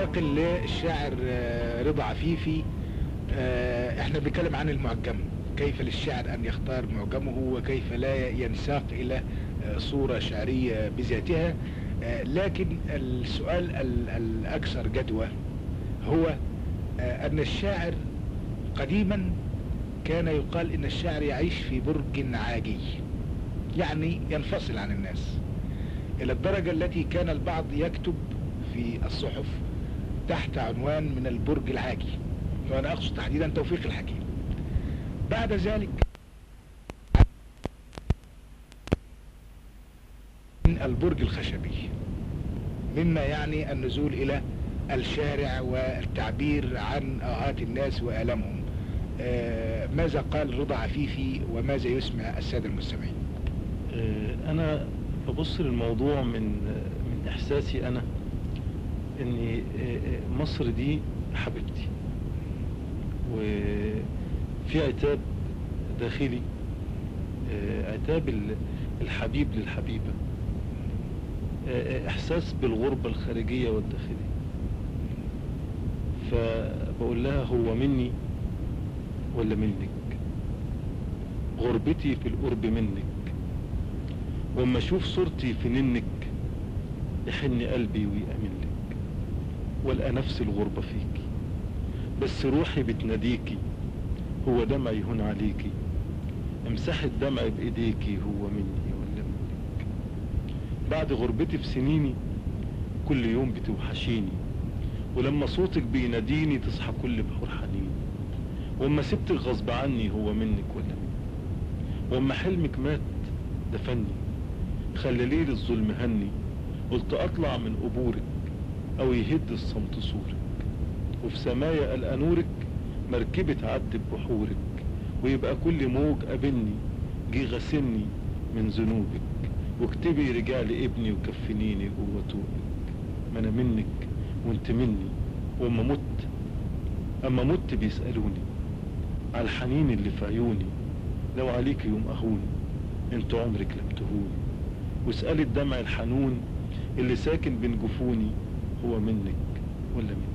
ننتقل للشاعر رضا عفيفي. احنا بنتكلم عن المعجم، كيف للشاعر ان يختار معجمه وكيف لا ينساق الى صورة شعرية بذاتها. لكن السؤال الاكثر جدوى هو ان الشاعر قديما كان يقال ان الشاعر يعيش في برج عاجي، يعني ينفصل عن الناس، الى الدرجة التي كان البعض يكتب في الصحف تحت عنوان من البرج العاجي، وانا اقصد تحديدا توفيق الحكيم. بعد ذلك من البرج الخشبي، مما يعني النزول الى الشارع والتعبير عن آهات الناس وآلامهم. ماذا قال رضا عفيفي وماذا يسمع السادة المستمعين؟ انا ببص للموضوع من احساسي انا ان مصر دي حبيبتي، وفي عتاب داخلي، عتاب الحبيب للحبيبة، احساس بالغربة الخارجية والداخلية. فبقول لها هو مني ولا منك؟ غربتي في القرب منك، واما اشوف صورتي في ننك يحن قلبي ويأمن لك، والقى نفس الغربة فيكي، بس روحي بتناديكي، هو دمعي هون عليكي، امسحي الدمع بايديكي، هو مني ولا منك؟ بعد غربتي في سنيني كل يوم بتوحشيني، ولما صوتك بيناديني تصحى كل بحور حنين، واما سبتك غصب عني هو منك ولا مني؟ واما حلمك مات دفني، خلى ليل الظلم هني، قلت اطلع من قبورك او يهد الصمت صورك، وفي سمايا ألقى نورك مركبة عدت بحورك، ويبقى كل موج قابلني جه غسلني من ذنوبك، واكتبي رجال ابني وكفنيني جوه طوبك. ما انا منك وانت مني، اما مت بيسألوني على الحنين اللي في عيوني، لو عليك يوم اهوني انت عمرك لم تهوني، واسألي الدمع الحنون اللي ساكن بين جفوني، هو منك ولا مني؟